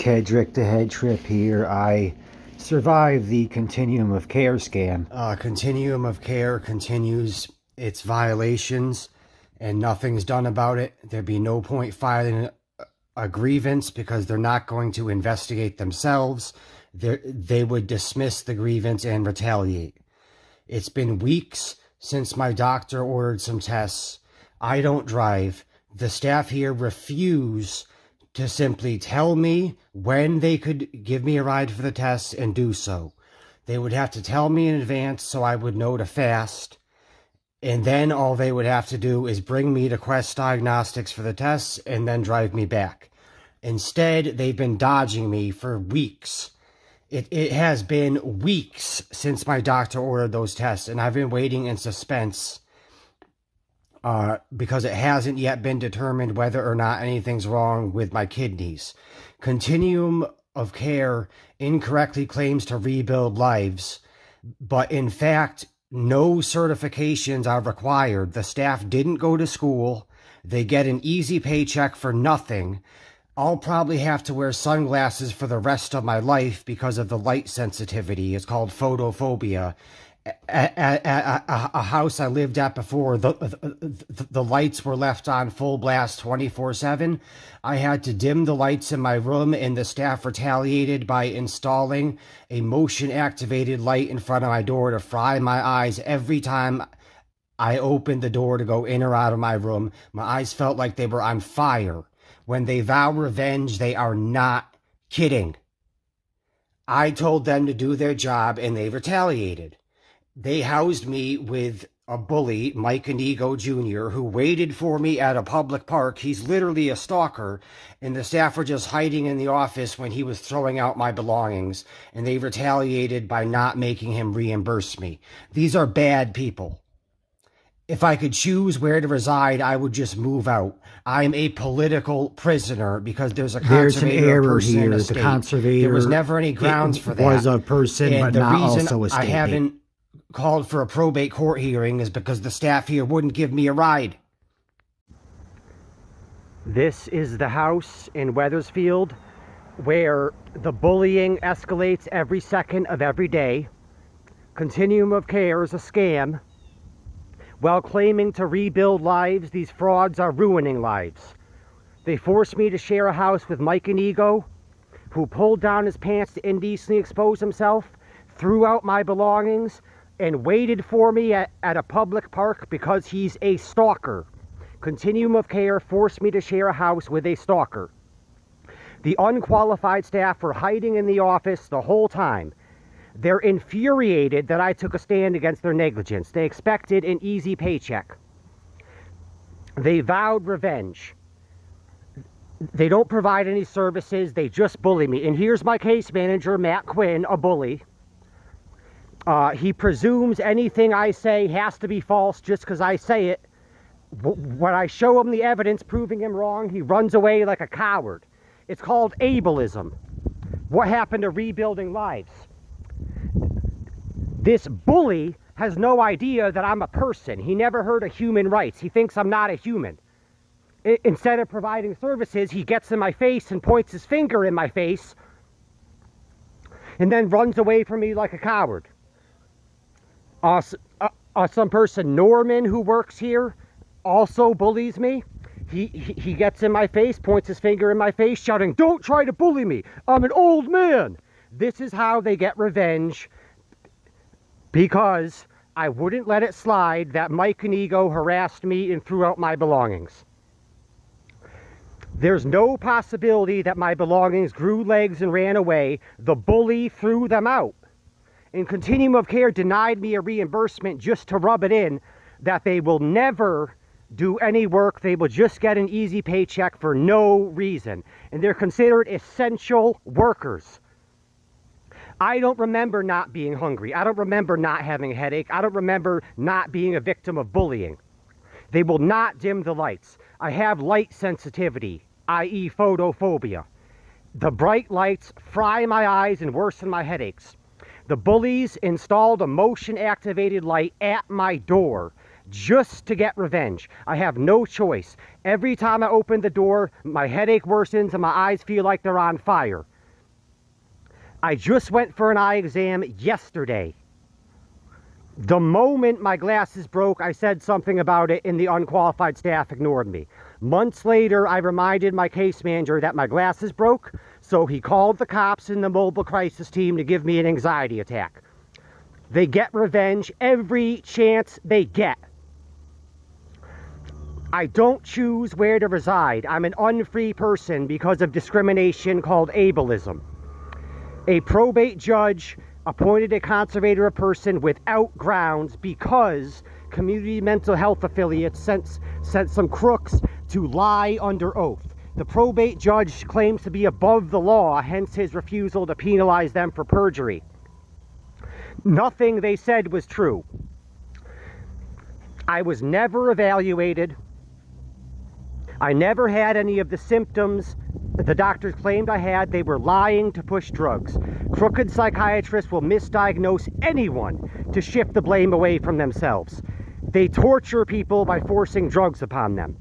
Kedrick, the head trip here. I survived the continuum of care scam. Continuum of care continues its violations and nothing's done about it. There'd be no point filing a grievance because they're not going to investigate themselves. They would dismiss the grievance and retaliate. It's been weeks since my doctor ordered some tests. I don't drive. The staff here refuse to simply tell me when they could give me a ride for the tests and do so. They would have to tell me in advance so I would know to fast. And then all they would have to do is bring me to Quest Diagnostics for the tests and then drive me back. Instead, they've been dodging me for weeks. It has been weeks since my doctor ordered those tests, and I've been waiting in suspense because it hasn't yet been determined whether or not anything's wrong with my kidneys. Continuum of care incorrectly claims to rebuild lives, but in fact, no certifications are required. The staff didn't go to school. They get an easy paycheck for nothing. I'll probably have to wear sunglasses for the rest of my life because of the light sensitivity. It's called photophobia. At a house I lived at before, the lights were left on full blast 24/7. I had to dim the lights in my room, and the staff retaliated by installing a motion-activated light in front of my door to fry my eyes every time I opened the door to go in or out of my room. My eyes felt like they were on fire. When they vow revenge, they are not kidding. I told them to do their job, and they retaliated. They housed me with a bully, Mike Inigo Jr., who waited for me at a public park. He's literally a stalker, and the staff were just hiding in the office when he was throwing out my belongings, and they retaliated by not making him reimburse me. These are bad people. If I could choose where to reside, I would just move out. I'm a political prisoner because there's an error here. The conservator. There was never any grounds for that. Was a person, and but the not reason also a state. I haven't called for a probate court hearing is because the staff here wouldn't give me a ride. This is the house in Weathersfield where the bullying escalates every second of every day. Continuum of care is a scam. While claiming to rebuild lives, these frauds are ruining lives. They forced me to share a house with Mike Inigo, who pulled down his pants to indecently expose himself, threw out my belongings, and waited for me at a public park because he's a stalker. Continuum of care forced me to share a house with a stalker. The unqualified staff were hiding in the office the whole time. They're infuriated that I took a stand against their negligence. They expected an easy paycheck. They vowed revenge. They don't provide any services. They just bully me. And here's my case manager, Matt Quinn, a bully. He presumes anything I say has to be false just because I say it. When I show him the evidence proving him wrong, he runs away like a coward. It's called ableism. What happened to rebuilding lives? This bully has no idea that I'm a person. He never heard of human rights. He thinks I'm not a human. Instead of providing services, he gets in my face and points his finger in my face and then runs away from me like a coward. Some person, Norman, who works here, also bullies me. He gets in my face, points his finger in my face, shouting, "Don't try to bully me. I'm an old man." This is how they get revenge, because I wouldn't let it slide that Mike Inigo harassed me and threw out my belongings. There's no possibility that my belongings grew legs and ran away. The bully threw them out. And Continuum of Care denied me a reimbursement just to rub it in that they will never do any work. They will just get an easy paycheck for no reason. And they're considered essential workers. I don't remember not being hungry. I don't remember not having a headache. I don't remember not being a victim of bullying. They will not dim the lights. I have light sensitivity, i.e. photophobia. The bright lights fry my eyes and worsen my headaches. The bullies installed a motion-activated light at my door just to get revenge. I have no choice. Every time I open the door, my headache worsens and my eyes feel like they're on fire. I just went for an eye exam yesterday. The moment my glasses broke, I said something about it and the unqualified staff ignored me. Months later, I reminded my case manager that my glasses broke, so he called the cops and the mobile crisis team to give me an anxiety attack. They get revenge every chance they get. I don't choose where to reside. I'm an unfree person because of discrimination called ableism. A probate judge appointed a conservator of person without grounds because community mental health affiliates sent some crooks to lie under oath. The probate judge claims to be above the law, hence his refusal to penalize them for perjury. Nothing they said was true. I was never evaluated. I never had any of the symptoms the doctors claimed I had. They were lying to push drugs. Crooked psychiatrists will misdiagnose anyone to shift the blame away from themselves. They torture people by forcing drugs upon them.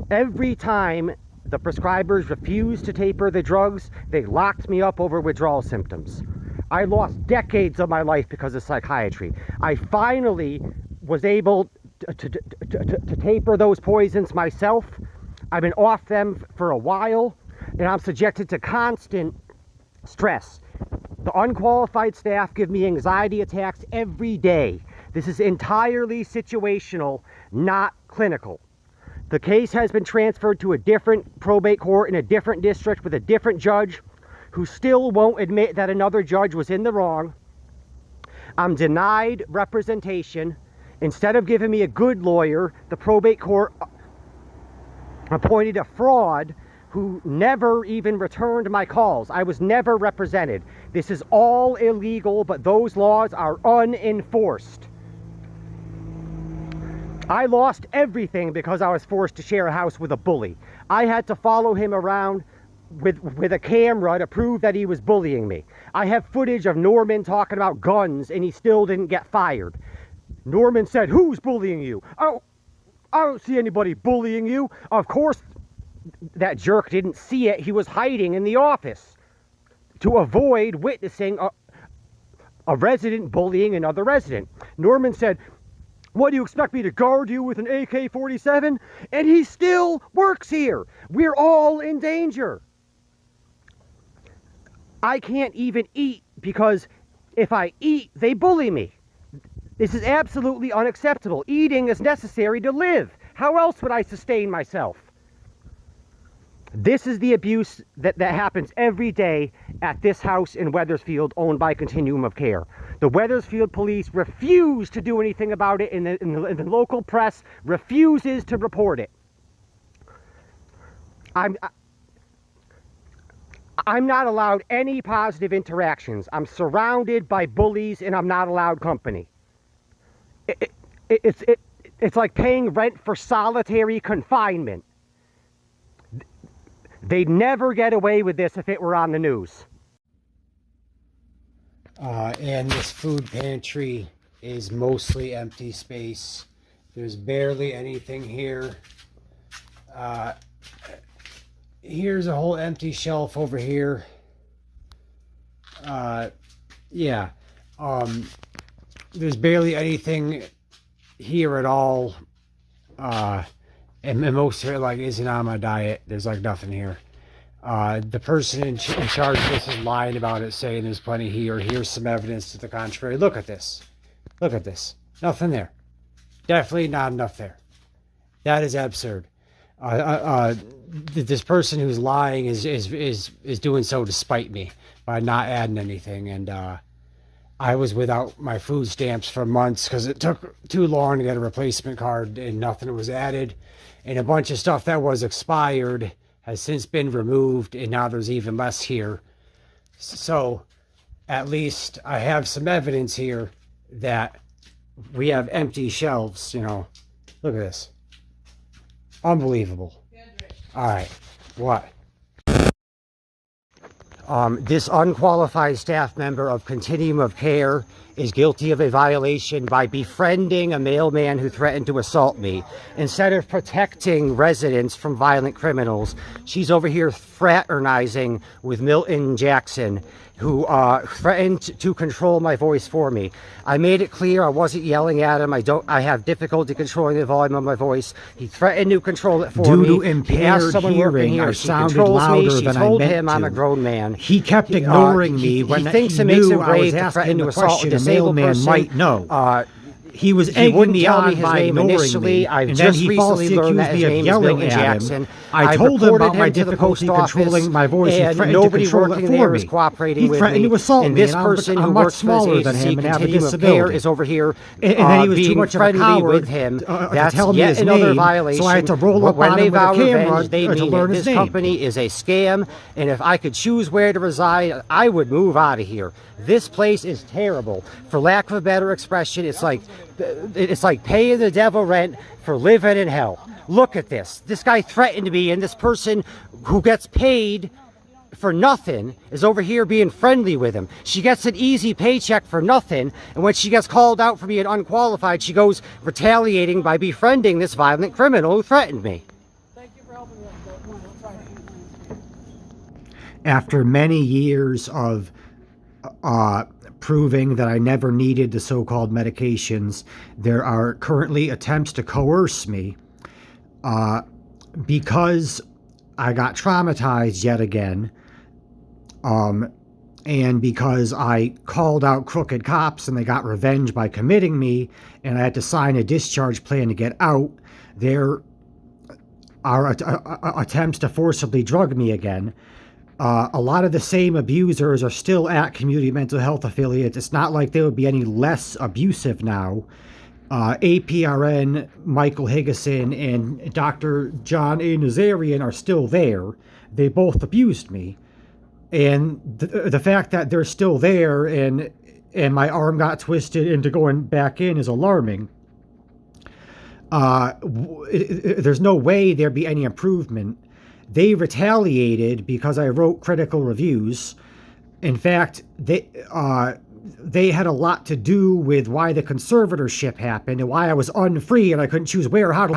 Every time the prescribers refused to taper the drugs, they locked me up over withdrawal symptoms. I lost decades of my life because of psychiatry. I finally was able to taper those poisons myself. I've been off them for a while, and I'm subjected to constant stress. The unqualified staff give me anxiety attacks every day. This is entirely situational, not clinical. The case has been transferred to a different probate court in a different district with a different judge who still won't admit that another judge was in the wrong. I'm denied representation. Instead of giving me a good lawyer, the probate court appointed a fraud who never even returned my calls. I was never represented. This is all illegal, but those laws are unenforced. I lost everything because I was forced to share a house with a bully. I had to follow him around with a camera to prove that he was bullying me. I have footage of Norman talking about guns and he still didn't get fired. Norman said, "Who's bullying you?" "Oh, I don't see anybody bullying you." Of course, that jerk didn't see it. He was hiding in the office to avoid witnessing a resident bullying another resident. Norman said, "What, do you expect me to guard you with an AK-47? And he still works here. We're all in danger. I can't even eat because if I eat, they bully me. This is absolutely unacceptable. Eating is necessary to live. How else would I sustain myself?" This is the abuse that happens every day at this house in Wethersfield owned by Continuum of Care. The Wethersfield police refuse to do anything about it, and the local press refuses to report it. I'm not allowed any positive interactions. I'm surrounded by bullies and I'm not allowed company. It's like paying rent for solitary confinement. They'd never get away with this if it were on the news. And this food pantry is mostly empty space. There's barely anything here. Here's a whole empty shelf over here. Yeah. There's barely anything here at all. And most of it like isn't on my diet. There's like nothing here. The person in charge of this is lying about it, saying there's plenty here. Here's some evidence to the contrary. Look at this. Look at this. Nothing there. Definitely not enough there. That is absurd. This person who's lying is doing so to spite me by not adding anything. And I was without my food stamps for months because it took too long to get a replacement card and nothing was added. And a bunch of stuff that was expired has since been removed, and now there's even less here. So at least I have some evidence here that we have empty shelves, you know. Look at this. Unbelievable. Kedrick. All right. What? This unqualified staff member of Continuum of Care is guilty of a violation by befriending a mailman who threatened to assault me. Instead of protecting residents from violent criminals, she's over here fraternizing with Milton Jackson, who threatened to control my voice for me. I made it clear I wasn't yelling at him. I have difficulty controlling the volume of my voice. He threatened to control it for me. Due to impaired hearing, I sounded louder than I meant to. She told him I'm a grown man. He kept ignoring me when he thinks he it makes him knew I was brave to asking threaten the to assault a question a disabled mailman person. might know. He was He egging wouldn't me tell me on his by name ignoring initially. me, I've and then just he recently falsely learned accused that his me of name is yelling Milton at Jackson. him. I told him about my difficulty controlling my voice. He threatened to nobody control it working for there me. is cooperating He with threatened me. to assault And me, this and person I'm who much works for smaller this than agency, him and have a Continuum of Care, disability. is over here And then he was too being much of a friendly coward with him. to That's tell me yet his another name, violation. so I had to roll up when on they him with a vow camera revenge, they to mean learn it. his This name. company is a scam, and if I could choose where to reside, I would move out of here. This place is terrible. For lack of a better expression, it's like paying the devil rent for living in hell. Look at this. This guy threatened me, and this person who gets paid for nothing is over here being friendly with him. She gets an easy paycheck for nothing, and when she gets called out for being unqualified, she goes retaliating by befriending this violent criminal who threatened me. Thank you for helping me. We'll try to. After many years of proving that I never needed the so-called medications, there are currently attempts to coerce me because I got traumatized yet again, and because I called out crooked cops and they got revenge by committing me, and I had to sign a discharge plan to get out. There are attempts to forcibly drug me again. A lot of the same abusers are still at community mental health affiliates. It's not like they would be any less abusive now. APRN, Michael Higgison, and Dr. John A. Nazarian are still there. They both abused me. And the fact that they're still there and my arm got twisted into going back in is alarming. There's no way there'd be any improvement. They retaliated because I wrote critical reviews. In fact, they had a lot to do with why the conservatorship happened and why I was unfree and I couldn't choose where or how to